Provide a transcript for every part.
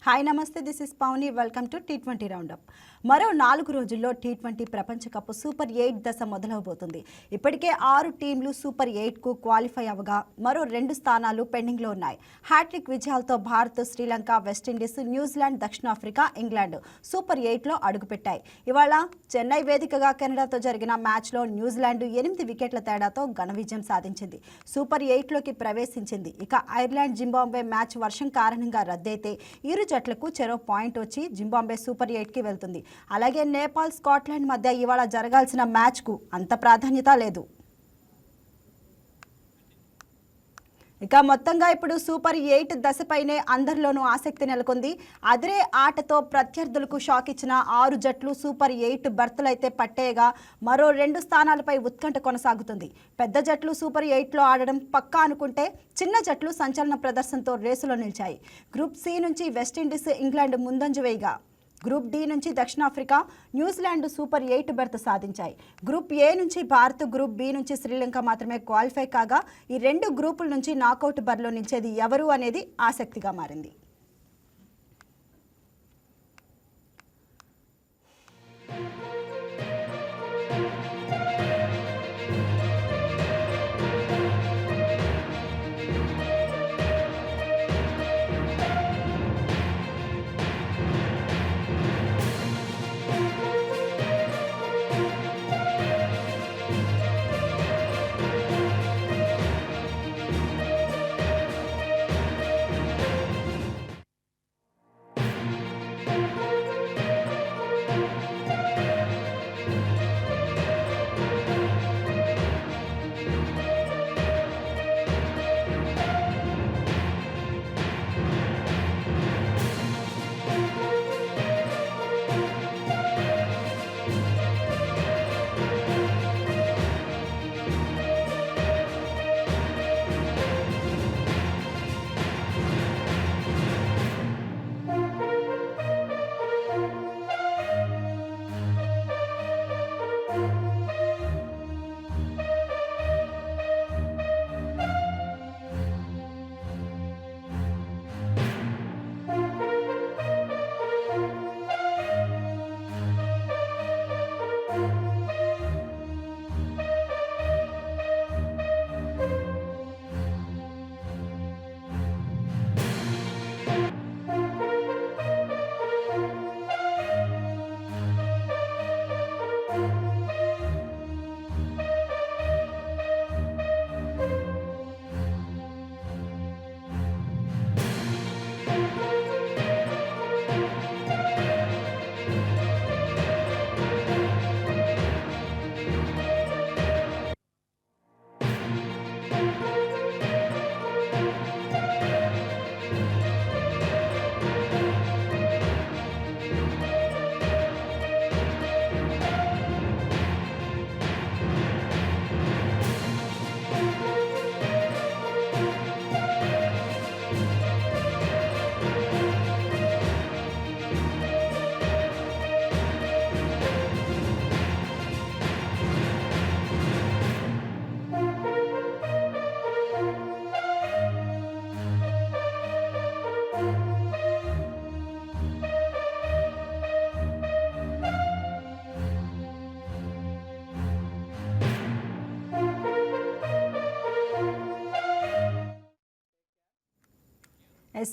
Hi నమస్తే, this is Pavani. Welcome to T20 roundup. మరో 4 రోజుల్లో T20 ప్రపంచ కప్ సూపర్ 8 దశ మొదలవబోతుంది. ఇప్పటికే 6 టీంలు సూపర్ 8కు క్వాలిఫై అవగా మరో 2 స్థానాలు పెండింగ్లో ఉన్నాయి. హ్యాట్రిక్ విజయాలతో భారత్, శ్రీలంక, వెస్టిండీస్, న్యూజిలాండ్, దక్షిణాఫ్రికా, ఇంగ్లాండ్ సూపర్ 8లో అడుగుపెట్టాయి. ఇవాళ చెన్నై వేదికగా కెనడాతో జరిగిన మ్యాచ్లో న్యూజిలాండ్ 8 వికెట్ల తేడాతో ఘన విజయం సాధించింది. సూపర్ 8లోకి ప్రవేశించింది. ఇక ఐర్లాండ్, జింబాబ్వే మ్యాచ్ వర్షం కారణంగా రద్దయితే ఇరు జట్లకు చెరో పాయింట్ వచ్చి జింబాబ్వే సూపర్ 8కి వెళ్తుంది. అలాగే నేపాల్, స్కాట్లాండ్ మధ్య ఇవాళ జరగాల్సిన మ్యాచ్కు అంత ప్రాధాన్యత లేదు. ఇక మొత్తంగా ఇప్పుడు సూపర్ 8 దశపైనే అందరిలోనూ ఆసక్తి నెలకొంది. అదిరే ఆటతో ప్రత్యర్థులకు షాక్ ఇచ్చిన 6 జట్లు సూపర్ 8 బర్తులైతే పట్టేయగా మరో 2 స్థానాలపై ఉత్కంఠ కొనసాగుతుంది. పెద్ద జట్లు సూపర్ 8లో ఆడడం పక్కా అనుకుంటే చిన్న జట్లు సంచలన ప్రదర్శనతో రేసులో నిలిచాయి. గ్రూప్ సి నుంచి వెస్టిండీస్, ఇంగ్లాండ్ ముందంజ వేయగా గ్రూప్ డి నుంచి దక్షిణాఫ్రికా, న్యూజిలాండ్ సూపర్ 8 బెర్త్ సాధించాయి. గ్రూప్ ఏ నుంచి భారత్, గ్రూప్ బి నుంచి శ్రీలంక మాత్రమే క్వాలిఫై కాగా ఈ 2 గ్రూపుల నుంచి నాకౌట్ బరిలో నిలిచేది ఎవరు అనేది ఆసక్తిగా మారింది.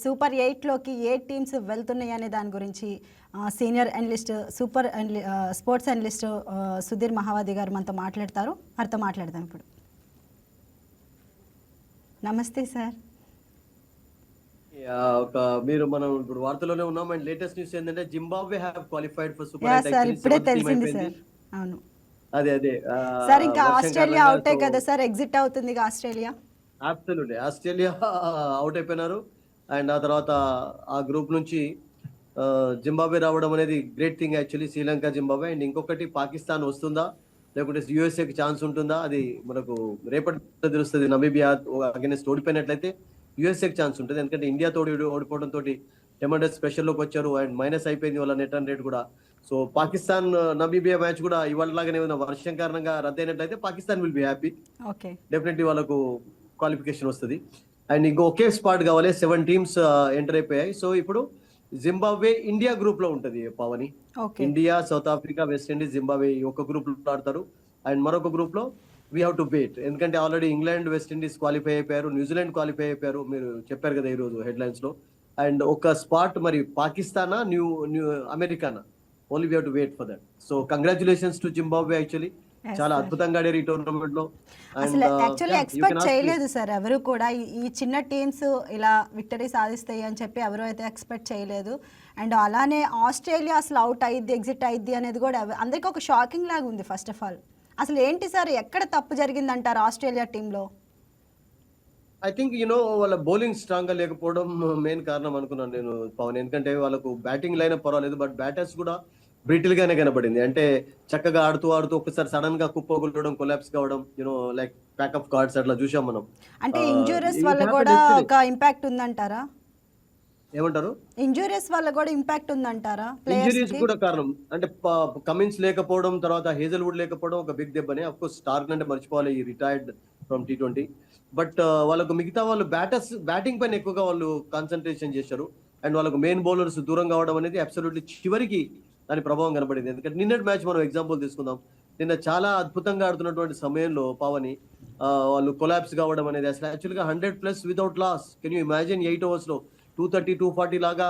సూపర్ 8లోకి ఏ టీమ్స్ వెళ్తున్నాయి అనే దాని గురించి senior analyst, sports analyst Sudheer Mahavadi గారు మనతో మాట్లాడతారు. వారితో మాట్లాడదాం ఇప్పుడు. నమస్తే సార్. మీరు మనం ఇప్పుడు వార్తలోనే ఉన్నాం. అండ్ లేటెస్ట్ న్యూస్ ఏంటంటే Zimbabwe have qualified for super 8. Sir ఇప్పుడే తెలిసింది సార్. అవును అదే సార్. ఇంకా ఆస్ట్రేలియా అవుటే కదా సార్, ఎగ్జిట్ అవుతుంది ఆస్ట్రేలియా. అబ్సల్యూట్లీ ఆస్ట్రేలియా అవుట్ అయిపోయినారు. అండ్ ఆ తర్వాత ఆ గ్రూప్ నుంచి జింబాబ్వే రావడం అనేది great thing actually. Sri Lanka, Zimbabwe. And ఇంకొకటి పాకిస్తాన్ వస్తుందా లేకుంటే యూఎస్ఏకి ఛాన్స్ ఉంటుందా అది మనకు రేపటి తెలుస్తుంది. నమీబియా అగైన్స్ ఓడిపోయినట్లయితే యూఎస్ఏకి ఛాన్స్ ఉంటుంది. ఎందుకంటే ఇండియాతో ఓడిపోవడంతో టెమండస్ స్పెషల్లోకి వచ్చారు. అండ్ మైనస్ అయిపోయింది వాళ్ళ నెట్ రన్ రేట్ కూడా. సో పాకిస్తాన్ నమీబియా మ్యాచ్ కూడా ఇవాళలాగానే వర్షం కారణంగా రద్దయినట్లయితే Pakistan will be happy. Definitely వాళ్ళకు క్వాలిఫికేషన్ వస్తుంది. అండ్ ఇంకో ఒకే స్పాట్ కావాలి. 7 టీమ్స్ ఎంటర్ అయిపోయాయి. సో ఇప్పుడు జింబాబ్వే ఇండియా గ్రూప్ లో ఉంటది పవని. Okay. India, south Africa, west Indies, Zimbabwe ఈ ఒక గ్రూప్ లో ఆడతారు. అండ్ మరొక గ్రూప్ లో వీ హావ్ టు వెయిట్. ఎందుకంటే already England, west Indies qualify అయిపోయారు, న్యూజిలాండ్ క్వాలిఫై అయిపోయారు, మీరు చెప్పారు కదా ఈ రోజు హెడ్లైన్స్ లో. అండ్ ఒక స్పాట్ మరి పాకిస్తానా, న్యూ న్యూ అమెరికానా, only we have to wait for that. So congratulations to Zimbabwe. Actually yes చాలా సార్. అద్భుతంగా ఆడారు ఈ టోర్నమెంట్ లో. అండ్ అసలు actually you can expect ask me. చేయలేదు సార్ ఎవరు కూడా ఈ చిన్న టీమ్స్ ఇలా విక్టరీ సాధిస్తాయి అని చెప్పి ఎవరు అయితే ఎక్స్పెక్ట్ చేయలేదు. అండ్ అలానే ఆస్ట్రేలియా అసలు అవుట్ అయ్యిద్ది, ఎగ్జిట్ అయ్యిద్ది అనేది కూడా అందరికీ ఒక షాకింగ్ లాగా ఉంది. ఫస్ట్ ఆఫ్ ఆల్ అసలు ఏంటి సార్, ఎక్కడ తప్పు జరిగిందంటారు ఆస్ట్రేలియా టీంలో? ఐ థింక్ వాళ్ళ బౌలింగ్ స్ట్రాంగ్ గా లేకపోవడం మెయిన్ కారణం అనుకున్నాను నేను పవన్. ఎందుకంటే వాళ్ళకు బ్యాటింగ్ లైన్ పర్వాలేదు, బట్ బ్యాటర్స్ కూడా బ్రిటిల్ గానే కనబడింది. అంటే చక్కగా ఆడుతూ ఆడుతూ ఒక్కసారి సడన్ గా కుప్పగొల్లడం, కొలాప్స్ కావడం, లైక్ ప్యాక్ ఆఫ్ కార్డ్స్ అట్లా చూసాం మనం. అంటే ఆ, ఇంజూరీస్ it వల్ల happened కూడా yesterday. ఒక ఇంపాక్ట్ ఉందంటారా? ఏమంటారు? ఇంజూరీస్ వల్ల కూడా ఇంపాక్ట్ ఉందంటారా ప్లేయర్స్ ఇంజరీస్ కి? కూడా కారణం. అంటే కమిన్స్ లేకపోవడం, తర్వాత హేజల్వుడ్ లేకపోవడం ఒక బిగ్ దెబ్బనే. అఫ్ కోర్స్ స్టార్క్ అంటే మర్చిపోవాలి, ఈ రిటైర్డ్ ఫ్రమ్ T20. బట్ వాళ్ళకు మిగతా వాళ్ళు బ్యాటింగ్ పైన ఎక్కువగా వాళ్ళు కాన్సన్ట్రేషన్ చేశారు. అండ్ వాళ్ళకు మెయిన్ బౌలర్స్ దూరం కావడం అనేది అబ్సల్యూట్లీ చివరికి దాని ప్రభావం కనబడింది. ఎందుకంటే నిన్నటి మ్యాచ్ మనం ఎగ్జాంపుల్ తీసుకుందాం. నిన్న చాలా అద్భుతంగా ఆడుతున్నటువంటి సమయంలో పావని వాళ్ళు కొలాప్స్ కావడం అనేది అసలు యాక్చువల్గా 100+ without loss. Can you imagine 8 overs లో 230, 240 లాగా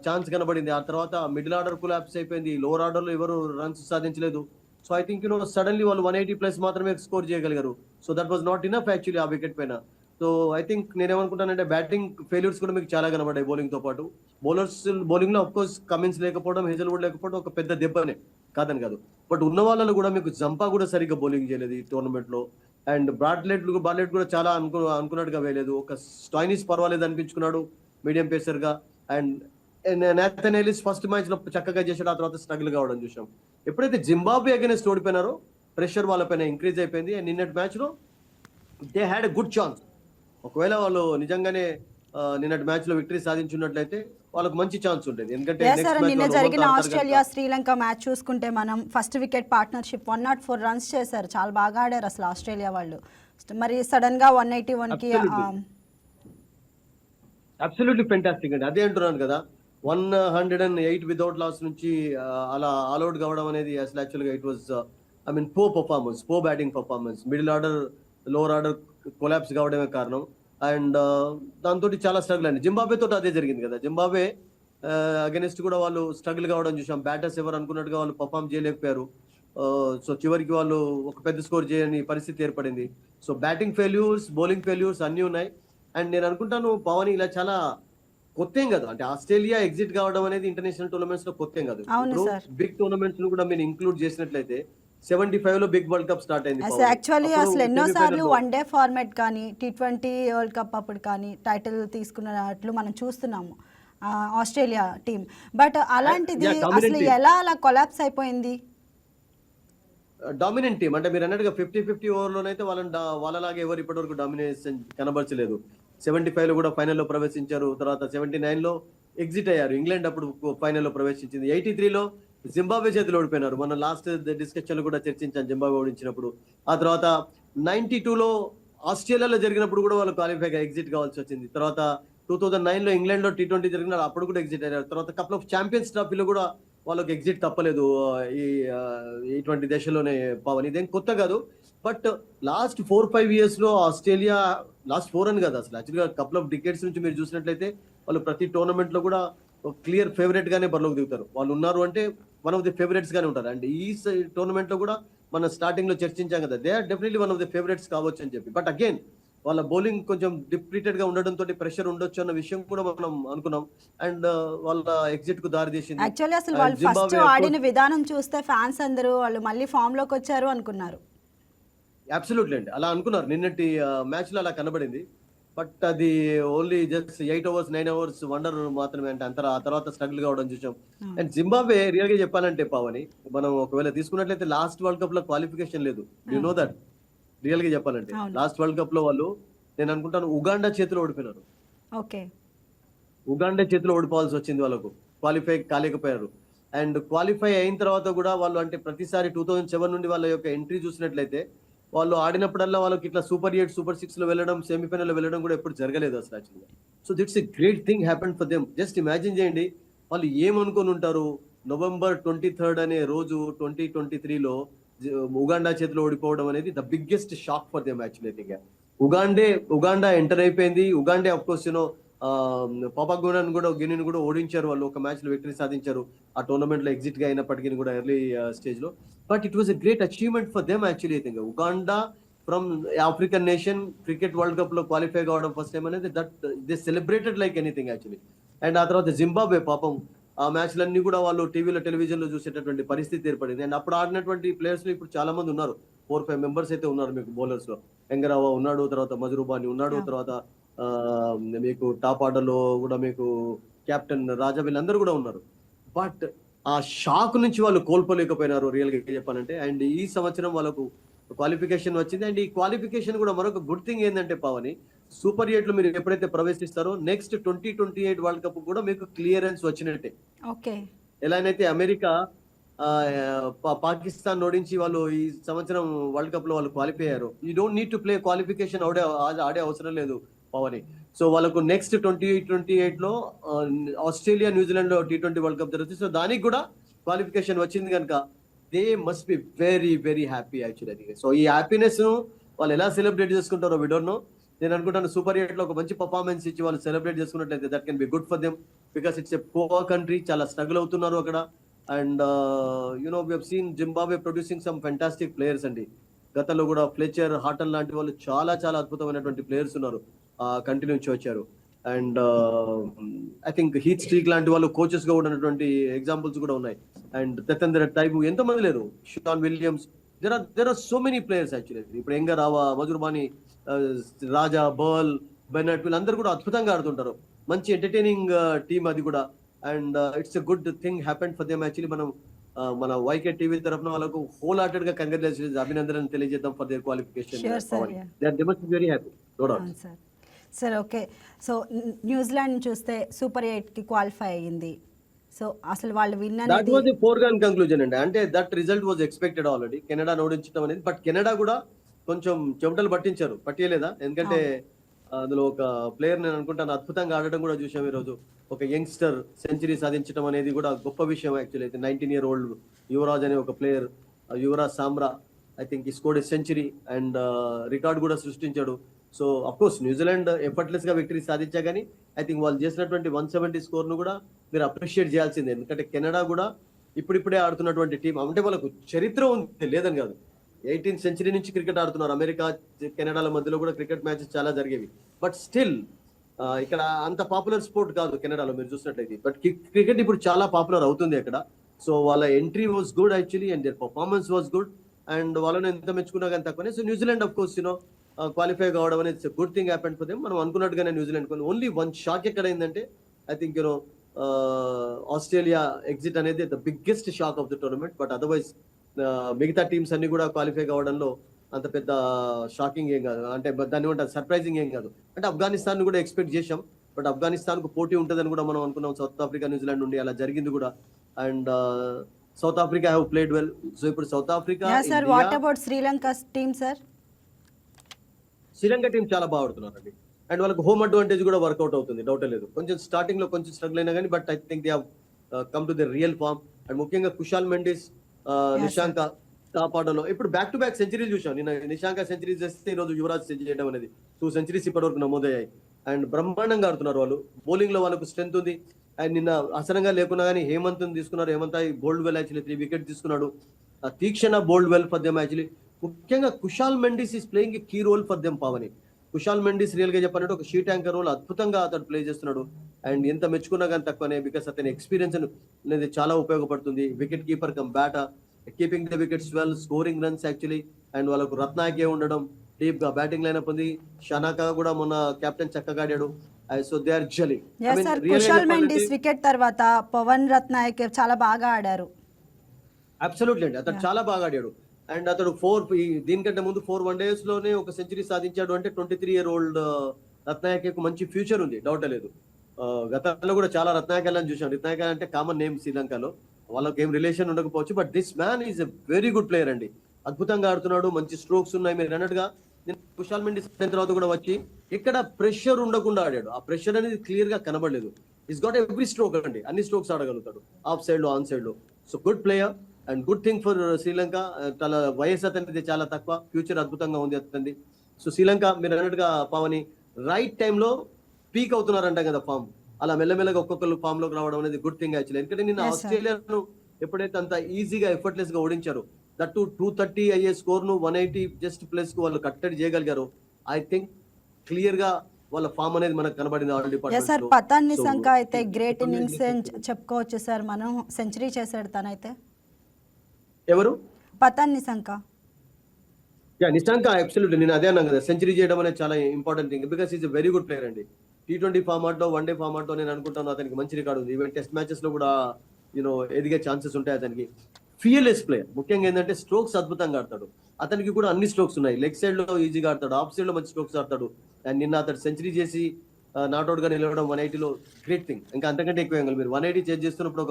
ఛాన్స్ కనబడింది. ఆ తర్వాత మిడిల్ ఆర్డర్ కొలాప్స్ అయిపోయింది, లోవర్ ఆర్డర్ లో ఎవరు రన్స్ సాధించలేదు. సో ఐ థింక్ సడన్లీ వాళ్ళు 180+ మాత్రమే స్కోర్ చేయగలిగారు. So that was not enough actually ఆ వికెట్ పైన. సో ఐ థింక్ నేనేమనుకుంటానంటే బ్యాటింగ్ ఫెయిల్యూర్స్ కూడా మీకు చాలా కనబడ్డాయి బౌలింగ్ తో పాటు. బౌలింగ్ లో అఫ్ కోర్స్ కమిన్స్ లేకపోవడం, హేజల్వుడ్ లేకపోవడం ఒక పెద్ద దెబ్బనే, కాదని కాదు. బట్ ఉన్న వాళ్ళలో కూడా మీకు జంపా కూడా సరిగ్గా బౌలింగ్ చేయలేదు ఈ టోర్నమెంట్ లో. అండ్ బార్లెట్ కూడా చాలా అనుకున్నట్టుగా వేయలేదు. ఒక స్టాయినిస్ పర్వాలేదు అనిపించుకున్నాడు మీడియం పేసర్ గా. And Nathan Ellis first match లో చక్కగా చేశాడు, ఆ తర్వాత స్ట్రగుల్ కావడం చూసాం. ఎప్పుడైతే జింబాబ్వే అగైనెస్ట్ ఓడిపోయినారో ప్రెషర్ వాళ్ళపైన ఇంక్రీజ్ అయిపోయింది. అండ్ నిన్నటి మ్యాచ్ లో they had a good chance. ఒకవేళ వాళ్ళు నిజంగానే నిన్నటి మ్యాచ్ లో విక్టరీ సాధించున్నట్లయితే వాళ్ళకు మంచి ఛాన్స్ ఉంటుంది. ఎందుకంటే ఎస్ సార్, నెక్స్ట్ మ్యాచ్ నిన్న వాళ్ళు జరిగిన ఓవర్ ఆస్ట్రేలియా శ్రీలంక మ్యాచ్ చూసుకుంటే మనం ఫస్ట్ వికెట్ పార్ట్నర్షిప్ 104 రన్స్ చేశారు. చాలా బాగా ఆడారు అసలు ఆస్ట్రేలియా వాళ్ళు. మరి సడన్ గా 181కి అబ్సల్యూట్లీ ఫెంటాస్టిక్ అండి. అదే అంటున్నాను కదా, 108 వితౌట్ లాస్ నుంచి అలా ఆల్అౌట్ కావడం అనేది అసలు యాక్చువల్గా ఇట్ వాజ్ పో batting performance. Middle order, lower order collapse కావడమే కారణం. అండ్ దాంతో చాలా స్ట్రగుల్ అండి. జింబాబ్వే తోటి అదే జరిగింది కదా. జింబాబ్వే అగెనిస్ట్ కూడా వాళ్ళు స్ట్రగుల్ కావడం చూసాం. బ్యాటర్స్ ఎవరు అనుకున్నట్టుగా వాళ్ళు పర్ఫామ్ చేయలేకపోయారు. సో చివరికి వాళ్ళు ఒక పెద్ద స్కోర్ చేయని పరిస్థితి ఏర్పడింది. So batting failures, bowling failures అన్నీ ఉన్నాయి. అండ్ నేను అనుకుంటాను పవన్, ఇలా చాలా కొత్త ఏం కాదు. అంటే ఆస్ట్రేలియా ఎగ్జిట్ కావడం అనేది ఇంటర్నేషనల్ టోర్నమెంట్స్ లో కొత్త ఏం కాదు. అవును ఇప్పుడు సార్. బిగ్ టోర్నమెంట్స్ ను కూడా మీరు ఇంక్లూడ్ చేసినట్లయితే 75 లో బిగ్ వరల్డ్ కప్ స్టార్ట్ అయింది అసలు పవన్. యాక్చువల్లీ అప్పుడు అసలు ఎన్నోసార్లు semi-final లో వన్ డే ఫార్మాట్ కానీ T20 వరల్డ్ కప్ అప్పుడు కానీ టైటిల్ తీసుకున్నట్లు మనం చూస్తున్నాము ఆస్ట్రేలియా టీం. బట్ అలాంటిది Yeah, dominant అసలు team. ఎలా అలా కొలాప్స్ అయిపోయింది? Dominant team. అంటే మీరు అన్నట్టుగా 50-50 ఓవర్లోనైతే వాళ్ళలాగా ఎవరు ఇప్పటివరకు డామినేషన్ కనబరచలేదు. 75 లో కూడా ఫైనల్లో ప్రవేశించారు, తర్వాత 79 లో ఎగ్జిట్ అయ్యారు. ఇంగ్లాండ్ అప్పుడు ఫైనల్లో ప్రవేశించింది. 83 లో జింబాబ్వే చేతిలో ఓడిపోయినారు. మన లాస్ట్ డిస్కషన్ లో కూడా చర్చించాను జింబాబ్వే ఓడించినప్పుడు. ఆ తర్వాత 92 లో ఆస్ట్రేలియాలో జరిగినప్పుడు కూడా వాళ్ళు క్వాలిఫైగా ఎగ్జిట్ కావాల్సి వచ్చింది. తర్వాత 2009 లో ఇంగ్లాండ్ లో T20 జరిగిన అప్పుడు కూడా ఎగ్జిట్ అయ్యారు. తర్వాత కపుల్ ఆఫ్ ఛాంపియన్స్ ట్రోఫీలో కూడా వాళ్ళకి ఎగ్జిట్ తప్పలేదు. ఈ ఇటువంటి దశలోనే పవన్, ఇదేం కొత్త కాదు. బట్ లాస్ట్ 4-5 ఇయర్స్ లో ఆస్ట్రేలియా, లాస్ట్ 4 అని కాదు అసలు యాక్చువల్గా కపుల్ ఆఫ్ డికేట్స్ నుంచి మీరు చూసినట్లయితే వాళ్ళు ప్రతి టోర్నమెంట్ లో కూడా క్లియర్ ఫేవరెట్ గానే బరిలోకి దిగుతారు. వాళ్ళు ఉన్నారు అంటే వన్ ఆఫ్ ది ఫేవరెట్స్ గానే ఉంటారు. అండ్ ఈ టోర్నమెంట్ లో కూడా మనం స్టార్టింగ్ లో చర్చించాం కదా, they are definitely one of the favourites కావచ్చు అని చెప్పి. బట్ అగైన్ వాళ్ళ బౌలింగ్ కొంచెం డిప్లీటెడ్ గా ఉండడంతో ప్రెషర్ ఉండొచ్చు అన్న విషయం కూడా మనం అనుకున్నాం. అండ్ వాళ్ళ ఎగ్జిట్ కు దారి తీసింది. యాక్చువల్లీ అసలు వాళ్ళు ఫస్ట్ ఆడిన విధానం చూస్తే ఫ్యాన్స్ అందరూ వాళ్ళు మళ్ళీ ఫామ్ లోకి వచ్చారు అనుకున్నారు. అబ్సల్యూట్లీ అండి, అలా అనుకున్నారు. నిన్నటి మ్యాచ్ లో అలా కనబడింది. బట్ అది only just 8 overs 9 overs wonder మాత్రమే. అంటే ఆ తర్వాత స్ట్రగుల్ కావడం చూసాం. అండ్ జింబాబ్వే రియల్ గా చెప్పాలంటే పావని, మనం ఒకవేళ తీసుకున్నట్లయితే లాస్ట్ వరల్డ్ కప్ లో క్వాలిఫికేషన్ లేదు. You know that. రియల్ గా చెప్పాలంటే అవును. లాస్ట్ వరల్డ్ కప్ లో వాళ్ళు, నేను అనుకుంటాను, ఉగాండా చేతిలో ఓడిపోయినారు. ఓకే. ఉగాండా చేతిలో ఓడిపోవాల్సి వచ్చింది, వాళ్ళకు క్వాలిఫై కాలేకపోయారు. అండ్ క్వాలిఫై అయిన తర్వాత కూడా వాళ్ళు, అంటే ప్రతిసారి 2007 నుండి వాళ్ళ యొక్క ఎంట్రీ చూసినట్లయితే వాళ్ళు ఆడినప్పుడల్లా వాళ్ళకి ఇట్లా సూపర్ 8 సూపర్ 6 లో వెళ్ళడం, సెమీఫైనల్ లో వెళ్ళడం కూడా ఎప్పుడు జరగలేదు అసలు యాక్చువల్గా. So that's a great thing happen for them. Just imagine చేయండి, వాళ్ళు ఏమనుకొని ఉంటారు. నవంబర్ 23 అనే రోజు 2023లో ఉగాండా చేతిలో ఓడిపోవడం అనేది the biggest shock for them actually. Think Uganda enter అయిపోయింది. ఉగాండే అఫ్ కోర్స్ పాపగోనాన్ కూడా గిన్నెని కూడా ఓడించారు. వాళ్ళు ఒక మ్యాచ్ లో విక్టరీ సాధించారు ఆ టోర్నమెంట్ లో ఎగ్జిట్ గా అయినప్పటికీ కూడా ఎర్లీ స్టేజ్ లో. But it was a great achievement for them actually. Think Uganda from African nation cricket world cup లో క్వాలిఫై కావడం ఫస్ట్ టైం అనేది that they celebrated like anything actually. And ఆ తర్వాత జింబాబ్వే పాపం ఆ మ్యాచ్లన్నీ కూడా వాళ్ళు టీవీలో టెలివిజన్ లో చూసేటటువంటి పరిస్థితి ఏర్పడింది. అండ్ అప్పుడు ఆడినటువంటి ప్లేయర్స్ లో ఇప్పుడు చాలా మంది ఉన్నారు. 4-5 మెంబర్స్ అయితే ఉన్నారు మీకు బౌలర్స్ లో. ఎంగరావా ఉన్నాడు, తర్వాత మజరూబాని ఉన్నాడు, తర్వాత ఆ మీకు టాప్ ఆర్డర్ లో కూడా మీకు కెప్టెన్ రాజా, వీళ్ళందరూ కూడా ఉన్నారు. బట్ ఆ షాక్ నుంచి వాళ్ళు కోల్పోలేకపోయినారు రియల్ గా చెప్పాలంటే. అండ్ ఈ సంవత్సరం వాళ్ళకు క్వాలిఫికేషన్ వచ్చింది. అండ్ ఈ క్వాలిఫికేషన్ కూడా మరొక గుడ్ థింగ్ ఏంటంటే పావని, సూపర్ 8 లో మీరు ఎప్పుడైతే ప్రవేశిస్తారో నెక్స్ట్ 2028 వరల్డ్ కప్ కూడా మీకు క్లియరెన్స్ వచ్చినట్టే. ఓకే. ఎలానైతే అమెరికా పాకిస్తాన్ ఓడించి వాళ్ళు ఈ సంవత్సరం వరల్డ్ కప్ లో వాళ్ళు క్వాలిఫై అయ్యారు. You don't need to play qualification ఆడే అవసరం లేదు పవని. సో వాళ్ళకు నెక్స్ట్ 2028 లో ఆస్ట్రేలియా న్యూజిలాండ్ లో T20 వరల్డ్ కప్ జరుగుతుంది. సో దానికి కూడా క్వాలిఫికేషన్ వచ్చింది కనుక they must be very very happy actually. So ఈ హ్యాపీనెస్ ను వాళ్ళు ఎలా సెలబ్రేట్ చేసుకుంటారో వి డోంట్ నో. నేను అనుకుంటాను సూపర్ 8 లో ఒక మంచి పర్ఫార్మెన్స్ ఇచ్చి వాళ్ళు సెలబ్రేట్ చేసుకున్నట్లయితే that can be good for them. Because it's a poor country, చాలా స్ట్రగుల్ అవుతున్నారు అక్కడ. And we have seen Zimbabwe producing some fantastic players అండి. గతంలో కూడా ఫ్లెచర్, హాటన్ లాంటి వాళ్ళు చాలా చాలా అద్భుతమైనటువంటి ప్లేయర్స్ ఉన్నారు ఆ కంట్రీ నుంచి వచ్చారు. And I think heath streak లాంటి వాళ్ళు కోచెస్ గా ఉన్నటువంటి ఎగ్జాంపుల్స్ కూడా ఉన్నాయి. అండ్ తెతందర్ టైపు ఎంతమంది లేరు, Sean Williams, there are so many players actually. ఇప్పుడు ఎంగ రావా, మజుర్బాని, రాజా, బర్ల్, బెనట్, వీళ్ళందరూ కూడా అద్భుతంగా ఆడుతుంటారు. మంచి ఎంటర్టైనింగ్ టీమ్ అది కూడా. And it's a good thing happened for them actually. మనం మన వైకే టీవీ తరఫున వాళ్ళకు హోల్ హార్టెడ్ గా కంగ్రాచులేషన్స్, అభినందనలు తెలియజేద్దాం for their qualification. Sure, sir, yeah. They must be very happy, no doubt. అవును సార్. Sir okay. సో న్యూజిలాండ్ Zealand super 8కి క్వాలిఫై అయ్యింది. సో అసలు వాళ్ళు విన్ దట్ అనేది వాజ్ ఎ ఫోర్గాన్ కంక్లూజన్ అండి. అంటే that result was expected already, Canada ఓడించడం అనేది. బట్ కెనడా కూడా కొంచెం చెమటలు పట్టియలేదా? ఎందుకంటే అందులో ఒక ప్లేయర్ నేను అనుకుంటాను అద్భుతంగా ఆడడం కూడా చూసాం ఈ రోజు. ఒక యంగ్స్టర్ సెంచరీ సాధించడం అనేది కూడా గొప్ప విషయం యాక్చువల్లీ. అయితే 19-year-old యువరాజ్ అనే ఒక ప్లేయర్, యువరాజ్ సామ్రా, ఐ థింక్ ఈ scored a century and record కూడా సృష్టించాడు. So of course New Zealand effortless గా విక్టరీ సాధించా, కానీ ఐ థింక్ వాళ్ళు చేసినటువంటి 170 స్కోర్ ను కూడా మీరు అప్రిషియేట్ చేయాల్సిందే. ఎందుకంటే కెనడా కూడా ఇప్పుడిప్పుడే ఆడుతున్నటువంటి టీం. అంటే వాళ్ళకు చరిత్ర ఉంది, లేదని కాదు. 18th century నుంచి క్రికెట్ ఆడుతున్నారు. అమెరికా, కెనడాల మధ్యలో కూడా క్రికెట్ మ్యాచెస్ చాలా జరిగేవి. బట్ స్టిల్ ఇక్కడ అంత పాపులర్ స్పోర్ట్ కాదు కెనడాలో మీరు చూసినట్లయితే. బట్ క్రికెట్ ఇప్పుడు చాలా పాపులర్ అవుతుంది అక్కడ. సో వాళ్ళ entry was good actually and there performance was good. And వాళ్ళని ఎంత మెచ్చుకున్నా కానీ తక్కువనే. So New Zealand of course qualify కావడం అనేది good thing happened for them. మనం అనుకున్నట్టుగానే న్యూజిలాండ్ కొని ఓన్లీ వన్ షాక్ ఎక్కడ అయిందంటే ఐ థింక్ ఆస్ట్రేలియా ఎగ్జిట్ అనేది the biggest shock of the tournament. But otherwise మిగతా టీమ్స్ అన్ని కూడా క్వాలిఫై కావడంలో అంత పెద్ద షాకింగ్ ఏం కాదు. అంటే దాన్ని ఏమంటారు, సర్ప్రైజింగ్ ఏం కాదు. అంటే ఆఫ్ఘనిస్తాన్ కూడా ఎక్స్పెక్ట్ చేశాం, బట్ ఆఫ్ఘనిస్తాన్ కు పోటీ ఉంటుందని కూడా మనం అనుకున్నాం. సౌత్ ఆఫ్రికా, న్యూజిలాండ్ నుండి అలా జరిగింది కూడా. And south Africa have played well. So ఇప్పుడు south Africa, sir what about Sri Lanka team sir? Sri Lanka team చాలా బాగా ఆడుతున్నారండి. అండ్ వాళ్ళకి హోమ్ అడ్వాంటేజ్ కూడా వర్కౌట్ అవుతుంది, డౌట్ లేదు. కొంచెం స్టార్టింగ్ లో కొంచెం స్ట్రగుల్ అయినా కానీ but I think they have come to the real form. And ముఖ్యంగా కుషాల్ మెండిస్, నిశాంక టాప్ ఆర్డర్లో ఇప్పుడు బ్యాక్ టు బ్యాక్ సెంచరీలు చూసాం. నిన్న నిశాంక సెంచరీస్ చేస్తే ఈ రోజు యువరాజ్ చేయడం అనేది 2 centuries ఇప్పటివరకు నమోదయ్యాయి. అండ్ బ్రహ్మాండంగా ఆడుతున్నారు వాళ్ళు. బౌలింగ్ లో వాళ్ళకు స్ట్రెంత్ ఉంది. అండ్ నిన్న అసరంగా లేకున్నా కానీ హేమంత్ తీసుకున్నారు. Hemanth bowled well actually 3 wickets తీసుకున్నాడు. Theekshana bowled well for them actually. ముఖ్యంగా Kusal Mendis is playing a key role for them పావని. కుషాల్ మెండిస్ రియల్ గా చెప్పాలంటే ఒక షీట్ యాంకర్ రోల్ అద్భుతంగా అతను ప్లే చేస్తున్నాడు. అండ్ ఎంత మెచ్చుకున్నా కానీ తక్కువనే, బికాస్ అతని ఎక్స్పీరియన్స్ అనేది చాలా ఉపయోగపడుతుంది. Wicket keeper cum batter, keeping the wickets well, scoring runs actually. And వాళ్ళకు రత్నాయకే ఉండడం, డీప్ గా బ్యాటింగ్ లైనప్ ఉంది. షనాకా కూడా మొన్న కెప్టెన్ చక్కగా ఆడాడు. So they are jolly. Kusal Mendis wicket తర్వాత పవన్ రత్నాయక్ చాలా బాగా ఆడారు. అబ్సల్యూట్లీ అండి, అతను చాలా బాగా ఆడాడు. అండ్ అతడు దీనికంటే ముందు 4 వన్డేస్ లోనే ఒక సెంచరీ సాధించాడు. అంటే 23-year-old రత్నాయక్ మంచి ఫ్యూచర్ ఉంది, డౌట్ లేదు. గతంలో కూడా చాలా రత్నాయకాలను చూసాం. రత్నాయక అంటే కామన్ నేమ్ శ్రీలంకలో, వాళ్ళకి ఏం రిలేషన్ ఉండకపోవచ్చు. But this man is a very good player అండి. అద్భుతంగా ఆడుతున్నాడు, మంచి స్ట్రోక్స్ ఉన్నాయి. మీరు అన్నట్టుగా కుషాల్ మెండిస్ అయిన తర్వాత కూడా వచ్చి ఇక్కడ ప్రెషర్ ఉండకుండా ఆడాడు. ఆ ప్రెషర్ అనేది క్లియర్ గా కనబడలేదు. ఇస్ గాట్ ఎవ్రీ స్ట్రోక్ అండి, అన్ని స్ట్రోక్స్ ఆడగలుగుతాడు, ఆఫ్ సైడ్ లో ఆన్ సైడ్ లో. So good player and good thing for Sri Lanka. చాలా వయసు అతనిది చాలా తక్కువ, ఫ్యూచర్ అద్భుతంగా ఉంది అతనిది. సో శ్రీలంక మీరు అన్నట్టుగా పావని రైట్ టైంలో పీక్ అవుతున్నారంట కదా ఫామ్, అలా మెల్లమెల్లగా ఒక్కొక్కరు ఫామ్ లోకి రావడం అనేది గుడ్ థింగ్ యాక్చువల్లీ. ఎందుకంటే నిన్న Yes, sir. ఆస్ట్రేలియాను ఎప్పుడైతే అంత ఈజీగా ఎఫర్ట్లెస్ గా ఓడించారు, దట్టు 230 అయ్యే స్కోర్ ను 180 జస్ట్ ప్లస్ కు వాళ్ళు కట్టడి చేయగలిగారు. ఐ థింక్ క్లియర్ గా వాళ్ళ ఫామ్ అనేది మనకు కనబడింది ఆల్ ఎస్ సార్, డిపార్ట్మెంట్ లో. పతాన్ సో నిశంక అయితే గ్రేట్ ఇన్నింగ్స్ చెప్పుకోవచ్చు సార్ మనం. సెంచరీ చేశాడు తనైతే. ఎవరు? పతాన్ నిశంక. నిశాంక అబ్సల్యూట్లీ, నేను అదే అన్నాను కదా, సెంచరీ చేయడం అనేది చాలా important thing because is very good player అండి. T20 ఫార్మాట్ లో, వన్డే ఫార్మాట్ లో నేను అనుకుంటాను అతనికి మంచి రికార్డు ఉంది. ఈవెన్ టెస్ట్ మ్యాచెస్ లో కూడా ఎదిగే ఛాన్సెస్ ఉంటాయి అతనికి. ఫియర్లెస్ ప్లేయర్, ముఖ్యంగా ఏంటంటే స్ట్రోక్స్ అద్భుతంగా ఆడతాడు. అతనికి కూడా అన్ని స్ట్రోక్స్ ఉన్నాయి. లెగ్ సైడ్ లో ఈజీగా ఆడతాడు, ఆఫ్ సైడ్ లో మంచి స్ట్రోక్స్ ఆడతాడు. అండ్ నిన్న అతడు సెంచరీ చేసి నాట్అవుట్ గా నిలవడం 180 లో గ్రేట్ థింగ్. ఇంకా అంతకంటే ఎక్కువ ఏం కాదు. మీరు 180 చేంజ్ చేస్తున్నప్పుడు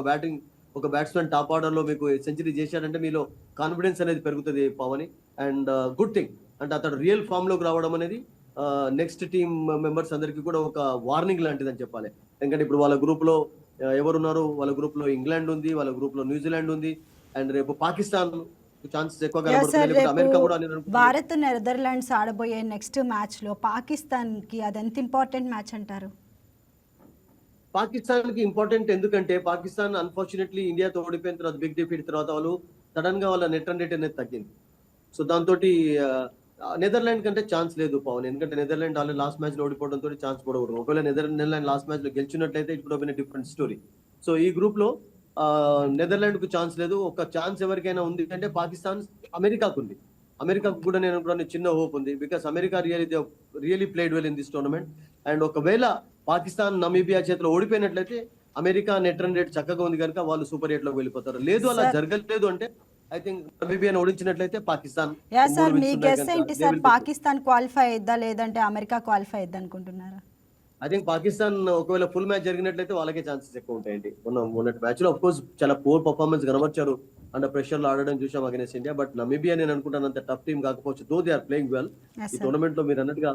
ఒక బ్యాట్స్మెన్ టాప్ ఆర్డర్ లో మీకు సెంచరీ చేశాడంటే మీలో కాన్ఫిడెన్స్ అనేది పెరుగుతుంది పవని. అండ్ గుడ్ థింగ్ అంటే అతడు రియల్ ఫామ్ లోకి రావడం అనేది నెక్స్ట్ టీమ్ మెంబర్స్ అందరికీ కూడా ఒక వార్నింగ్ లాంటిది అని చెప్పాలి. ఎందుకంటే ఇప్పుడు వాళ్ళ గ్రూప్ లో ఎవరున్నారు? వాళ్ళ గ్రూప్ లో ఇంగ్లాండ్ ఉంది, వాళ్ళ గ్రూప్ లో న్యూజిలాండ్ ఉంది, అండ్ రేపు పాకిస్తాన్ ఛాన్సెస్ ఎక్కువ ఎస్ సార్, కనబడుతుంది. లేకపోతే రేపు అమెరికా కూడా నేను అనుకుంటున్నాను. భారత్ నెదర్లాండ్స్ ఆడబోయే నెక్స్ట్ మ్యాచ్ లో పాకిస్తాన్ కి అది ఎంత ఇంపార్టెంట్ మ్యాచ్ అంటారు? పాకిస్తాన్ కి ఇంపార్టెంట్ ఎందుకంటే పాకిస్తాన్ అన్ఫార్చునేట్లీ ఇండియాతో ఓడిపోయిన తర్వాత బిగ్ డిఫీట్ తర్వాత వాళ్ళు సడన్ గా వాళ్ళ నెట్ రన్ రేట్ అనేది తగ్గింది. సో దాంతో నెదర్లాండ్ కంటే ఛాన్స్ లేదు పవన్. ఎందుకంటే నెదర్లాండ్ ఆల్రెడీ లాస్ట్ మ్యాచ్ లో ఓడిపోవడంతో ఛాన్స్ కూడా ఉండదు. ఒకవేళ నెదర్లాండ్ లాస్ట్ మ్యాచ్ లో గెలిచినట్లయితే ఇప్పుడు డిఫరెంట్ స్టోరీ. సో ఈ గ్రూప్ లో నెదర్లాండ్ కు ఛాన్స్ లేదు. ఒక ఛాన్స్ ఎవరికైనా ఉంది అంటే పాకిస్తాన్ అమెరికాకు ఉంది. అమెరికాకు కూడా నేను అనుకున్నాను చిన్న హోప్ ఉంది, because America really played well in this tournament. And ఒకవేళ పాకిస్తాన్ నమీబియా చేతిలో ఓడిపోయినట్లయితే అమెరికా నెట్ రన్ రేట్ చక్కగా ఉంది కనుక వాళ్ళు సూపర్ 8 లోకి వెళ్ళిపోతారు. లేదు అలా సార్. జరగలేదు అంటే ఐ థింక్ నమీబియాను ఓడించినట్లయితే పాకిస్తాన్ యా సార్, 3 మీ wins ఉన్నాయి గెస్ కనుక ఏంటి they sir? will be good. Pakistan qualify అయిద్దా లేదంటే అమెరికా క్వాలిఫై అయిద్దా అనుకుంటున్నారా? ఐ థింక్ పాకిస్తాన్ ఒకవేళ ఫుల్ మ్యాచ్ జరిగినట్లయితే వాళ్ళకే ఛాన్సెస్ ఎక్కువ ఉంటాయండి. మొన్నటి మ్యాచ్ లో ఆఫ్ కోర్స్ చాలా పూర్ పర్ఫార్మెన్స్ కనబర్చారు, అండర్ ప్రెషర్ లో ఆడడం చూసాం అగైన్స్ ఇండియా. బట్ నమీబియా నేను అనుకుంటాను అంత టఫ్ టీం కాకపోవచ్చు, though they are playing well. Yes ఈ సార్. టోర్నమెంట్ లో మీరు అన్నట్టుగా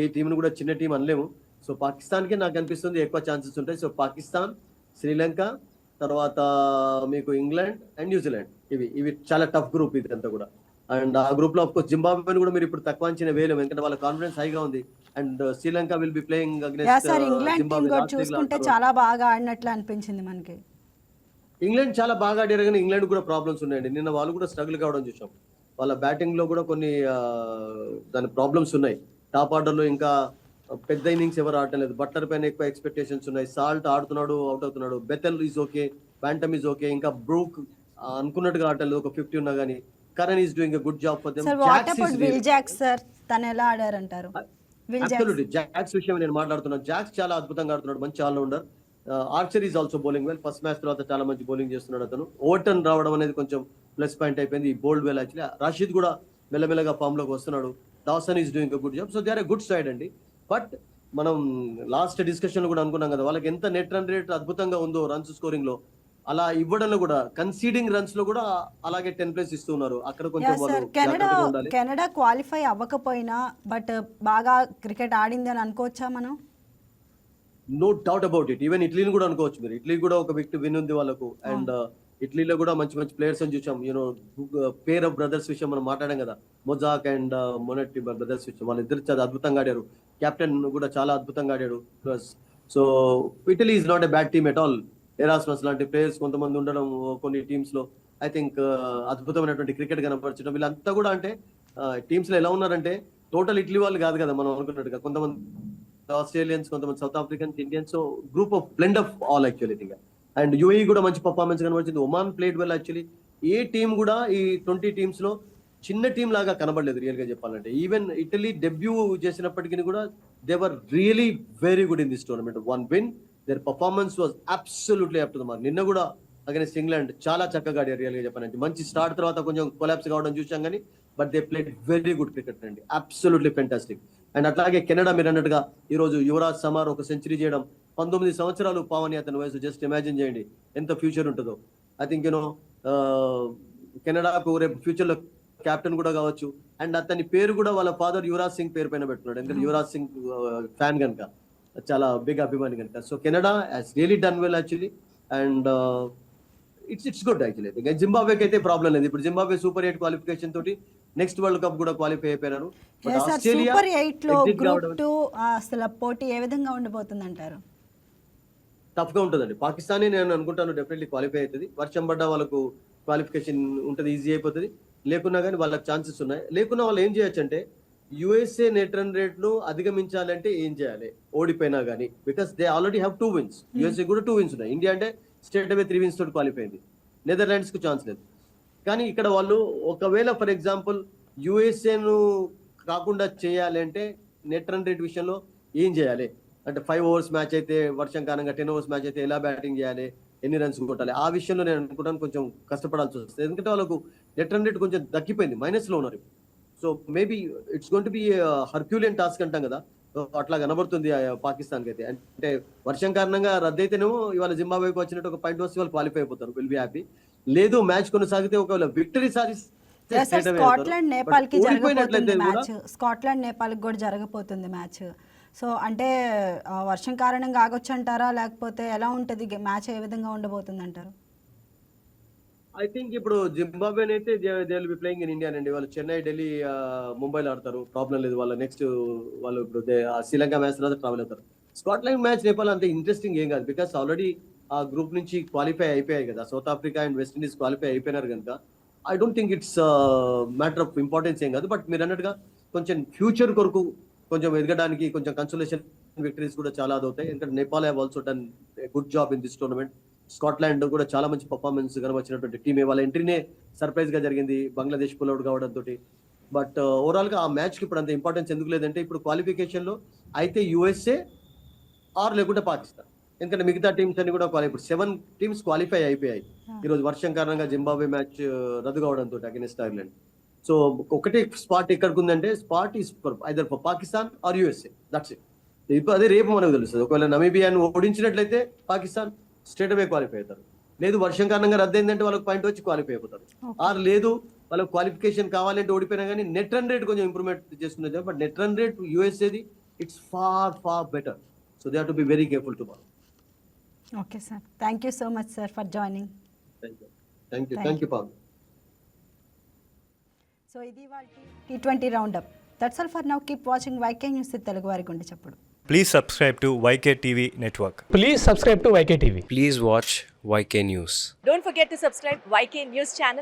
ఏ టీం ను కూడా చిన్న టీం అనలేము. సో పాకిస్తాన్ కి నాకు అనిపిస్తుంది ఎక్కువ ఛాన్సెస్ ఉంటాయి. సో పాకిస్తాన్, శ్రీలంక, తర్వాత మీకు ఇంగ్లాండ్ అండ్ న్యూజిలాండ్, ఇవి చాలా టఫ్ గ్రూప్ ఇది అంతా కూడా. అండ్ ఆ గ్రూప్ లో ఆఫ్ కోర్స్ జింబాబ్వేని కూడా మీరు ఇప్పుడు తక్కువ అంచనా వేయలేము, ఎందుకంటే వాళ్ళ కాన్ఫిడెన్స్ హైగా ఉంది. And Sri Lanka will be playing yeah against sir, England team Zimbabwe. కూడా చూసుకుంటే చాలా బాగా ఆడినట్లు అనిపించింది మనకి. ఇంగ్లాండ్ చాలా బాగా ఆడారు కానీ ఇంగ్లాండ్ కూడా ప్రాబ్లమ్స్ ఉన్నాయండి. నిన్న వాళ్ళు కూడా స్ట్రగుల్ కావడం చూసాం. వాళ్ళ బ్యాటింగ్ లో కూడా కొన్ని దాని ప్రాబ్లమ్స్ ఉన్నాయి. టాప్ ఆర్డర్ లో ఇంకా పెద్ద ఇన్నింగ్స్ ఎవరు ఆడటం లేదు. బట్లర్ పైన ఎక్కువ ఎక్స్పెక్టేషన్స్ ఉన్నాయి. సాల్ట్ ఆడుతున్నాడు, అవుట్ అవుతున్నాడు. Bethell is okay, Banton is okay, ఇంకా బ్రూక్ అనుకున్నట్టుగా ఆడటం లేదు. ఒక 50 ఉన్నా కానీ Curran is doing a good job for them. Sir what about Will Jacks sir, తను ఎలా ఆడారంటారు? Will Jacks. అబ్సల్యూట్లీ జాక్స్ విషయం నేను మాట్లాడుతున్నాను. జాక్స్ చాలా అద్భుతంగా ఆడుతున్నాడు, మంచి allrounder. Archer is also bowling well. First match తర్వాత చాలా మంచి బౌలింగ్ చేస్తున్నాడు అతను. ఓవర్టర్న్ రావడం అనేది కొంచెం ప్లస్ పాయింట్ అయిపోయింది. ఈ బోల్డ్ వెల్ యాక్చువల్లీ. రాషిద్ కూడా మెల్లమెల్లగా ఫామ్ లోకి వస్తున్నాడు. Dasun is doing a good job. So they are a good side అండి. బట్ మనం లాస్ట్ డిస్కషన్ లో కూడా అనుకున్నాం కదా, వాళ్ళకి ఎంత నెట్ రన్ రేట్ అద్భుతంగా ఉందో రన్స్ స్కోరింగ్ లో, అలా ఇవ్వడంలో కూడా కన్సీడింగ్ రన్స్ లో కూడా అలాగే 10 ప్లేస్ ఇస్తున్నారు. అక్కడ యా కొంచెం సార్, వాళ్ళు జాగ్రత్తగా ఉండాలి. కెనడా క్వాలిఫై అవ్వకపోయినా బట్ బాగా క్రికెట్ ఆడింది అని అనుకోవచ్చా మనం? No doubt about it. Even ఇటలీని కూడా అనుకోవచ్చు మీరు. ఇటలీ కూడా ఒక వికెట్ విన్ ఉంది వాళ్ళకు. అండ్ ఇటలీలో కూడా మంచి మంచి ప్లేయర్స్ అని చూసాం. పేర్ ఆఫ్ బ్రదర్స్ విషయం మనం మాట్లాడాం కదా, మొజాక్ అండ్ మొనెట్టి బ్రదర్స్ విషయం. వాళ్ళిద్దరు చాలా అద్భుతంగా ఆడారు. కెప్టెన్ కూడా చాలా అద్భుతంగా ఆడాడు. So Italy is not a bad team at all. Erasmus లాంటి ప్లేయర్స్ కొంతమంది ఉండడం కొన్ని టీమ్స్ లో ఐ థింక్ అద్భుతమైనటువంటి క్రికెట్ కనపరచడం. వీళ్ళంతా కూడా అంటే టీమ్స్ లో ఎలా ఉన్నారంటే టోటల్ ఇటలీ వాళ్ళు కాదు కదా మనం అనుకున్నట్టుగా. కొంతమంది ఆస్ట్రేలియన్స్, కొంతమంది South Africans, Indians, so group of blend of all actually thing. And UAE కూడా మంచి పర్ఫార్మెన్స్ కనబడుతుంది. Oman played well actually. ఏ టీం కూడా ఈ 20 టీమ్స్ లో చిన్న టీం లాగా కనబడలేదు రియల్ గా చెప్పాలంటే. ఈవెన్ ఇటలీ డెబ్యూ చేసినప్పటికీ కూడా they were really very good in this tournament. 1 win. There performance was absolutely up to the mark. నిన్న కూడా అగైన్స్ ఇంగ్లాండ్ చాలా చక్కగా ఆడారు రియల్ గా చెప్పాలంటే. మంచి స్టార్ట్ తర్వాత కొంచెం కొలాప్స్ కావడం చూసాం కానీ but they played very good cricket అండి. Absolutely fantastic. అండ్ అట్లాగే కెనడా మీరు అన్నట్టుగా ఈ రోజు యువరాజ్ సమార్ ఒక సెంచరీ చేయడం. 19 సంవత్సరాలు పావని అతని వయసు. జస్ట్ ఇమాజిన్ చేయండి ఎంత ఫ్యూచర్ ఉంటుందో. ఐ థింక్ కెనడాకు రేపు ఫ్యూచర్ లో కెప్టెన్ కూడా కావచ్చు. అండ్ అతని పేరు కూడా వాళ్ళ ఫాదర్ యువరాజ్ సింగ్ పేరు పైన పెట్టుకున్నాడు, ఎందుకంటే యువరాజ్ సింగ్ ఫ్యాన్ కనుక, చాలా బిగ్ అభిమాని కనుక. So Canada has really done well actually, and it's good actually. ఇంకా జింబాబ్వేకి అయితే ప్రాబ్లం లేదు. ఇప్పుడు జింబాబ్వే సూపర్ 8 క్వాలిఫికేషన్ తోటి నెక్స్ట్ వరల్డ్ కప్ కూడా క్వాలిఫై అయిపోయినారు. బట్ ఆస్ట్రేలియా సూపర్ 8 లో exit గ్రూప్ కావడం 2 అసలు పోటీ ఏ విధంగా ఉండబోతుంది అంటారు? టఫ్ గా ఉంటుందండి. పాకిస్తాన్ నేను అనుకుంటాను డెఫినెట్లీ క్వాలిఫై అవుతుంది. వర్షం పడ్డా వాళ్ళకు క్వాలిఫికేషన్ ఉంటుంది, ఈజీ అయిపోతుంది. లేకున్నా కానీ వాళ్ళకి ఛాన్సెస్ ఉన్నాయి. లేకున్నా వాళ్ళు ఏం చేయొచ్చు అంటే యుఎస్ఏ నెట్ రన్ రేట్ ను అధిగమించాలంటే ఏం చేయాలి, ఓడిపోయినా కానీ, because they already have 2 wins. USA కూడా 2 wins ఉన్నాయి. ఇండియా అంటే స్ట్రేట్ అవే 3 wins తోటి క్వాలిఫై అయింది. నెదర్లాండ్స్ కు ఛాన్స్ లేదు. కానీ ఇక్కడ వాళ్ళు ఒకవేళ ఫర్ ఎగ్జాంపుల్ యుఎస్ఏను కాకుండా చేయాలి అంటే నెట్ రన్ రేట్ విషయంలో ఏం చేయాలి అంటే 5 overs మ్యాచ్ అయితే వర్షం కారణంగా 10 overs మ్యాచ్ అయితే ఎలా బ్యాటింగ్ చేయాలి, ఎన్ని రన్స్ కొట్టాలి, ఆ విషయంలో నేను అనుకుంటాను కొంచెం కష్టపడాల్సి వస్తుంది. ఎందుకంటే వాళ్ళకు నెట్ రన్ రేట్ కొంచెం తగ్గిపోయింది, మైనస్ లో ఉన్నారు. So maybe it's going to be herculean task అంటాం కదా, అట్లా కనబడుతుంది పాకిస్తాన్కి అయితే. అంటే వర్షం కారణంగా రద్దయితేనేమో ఇవాళ జింబాబ్వేకి వచ్చినట్టు ఒక పాయింట్ వస్తే వాళ్ళు క్వాలిఫై అయిపోతారు, విల్ బి హ్యాపీ. లేదు మ్యాచ్ కొనసాగితే ఒకవేళ విక్టరీ సాధిస్తే స్కాట్లాండ్ నేపాల్ కి జరగబోతుంది ఓడిపోయినట్లయితే మ్యాచ్, స్కాట్లాండ్ నేపాల్ కి కూడా జరగబోతుంది మ్యాచ్. సో అంటే వర్షం కారణంగా ఆగొచ్చు అంటారా, లేకపోతే ఎలా ఉంటుంది మ్యాచ్, ఏ విధంగా ఉండబోతుంది అంటారు? ఐ థింక్ ఇప్పుడు జింబాబ్వే అయితే they will be playing in India అండి. వాళ్ళు చెన్నై, ఢిల్లీ, ముంబైలో ఆడతారు, ప్రాబ్లం లేదు. వాళ్ళ నెక్స్ట్ వాళ్ళు ఇప్పుడు శ్రీలంక మ్యాచ్ తర్వాత ట్రావెల్ అవుతారు. స్కాట్లాండ్ మ్యాచ్ నేపాల్ అంత ఇంట్రెస్టింగ్ ఏం కాదు, బికాస్ ఆల్రెడీ ఆ గ్రూప్ నుంచి క్వాలిఫై అయిపోయాయి కదా. South Africa and West Indies qualify అయిపోయినారు కనుక I don't think it's matter of importance ఏం కాదు. బట్ మీరు అన్నట్టుగా కొంచెం ఫ్యూచర్ కొరకు కొంచెం ఎదగడానికి కొంచెం కన్సోలేషన్ విక్టరీస్ కూడా చాలా అవుతాయి. ఎందుకంటే Nepal have also done good job in this tournament. Scotland కూడా చాలా మంచి పర్ఫార్మెన్స్ కనబచ్చినటువంటి టీమే. వాళ్ళ ఎంట్రీనే సర్ప్రైజ్ గా జరిగింది, బంగ్లాదేశ్ పుల్అవుట్ కావడంతో. బట్ ఓవరాల్ గా ఆ మ్యాచ్ కి ఇప్పుడు అంత ఇంపార్టెన్స్ ఎందుకు లేదంటే ఇప్పుడు క్వాలిఫికేషన్ లో అయితే యుఎస్ఏ ఆర్ లేకుంటే పాకిస్తాన్, ఎందుకంటే మిగతా టీమ్స్ అన్ని కూడా ఇప్పుడు 7 teams క్వాలిఫై అయిపోయాయి. ఈ రోజు వర్షం కారణంగా జింబాబ్వే మ్యాచ్ రద్దు కావడంతో అగైనెస్ట్ ఐర్లాండ్. సో ఒకటే స్పాట్ ఎక్కడికి ఉందంటే spot is either for Pakistan or USA, that's it. ఇప్పుడు అదే రేపు మనకు తెలుస్తుంది. ఒకవేళ నమీబియాను ఓడించినట్లయితే పాకిస్తాన్ స్ట్రేట్ అవే క్వాలిఫై అవుతారు. లేదు వర్షం కారణంగా రద్దయిందంటే వాళ్ళకి పాయింట్ వచ్చి క్వాలిఫై అయిపోతారు. ఆర్ లేదు వాళ్ళకి క్వాలిఫికేషన్ కావాలంటే ఓడిపోయినా కానీ నెట్ రన్ రేట్ కొంచెం ఇంప్రూవ్మెంట్ చేసుకునేది. బట్ నెట్ రన్ రేట్ యుఎస్ఏది it's far better. So they have to be very careful tomorrow. Okay sir, thank you so much sir for joining. Thank you Paul. So ఇది వాళ్ళ T20 roundup. That's all for now. Keep watching YK news Telugu వారి గుండె చప్పుడు. Please subscribe to YK TV Network. Please subscribe to YK TV. Please watch YK News. Don't forget to subscribe YK News channel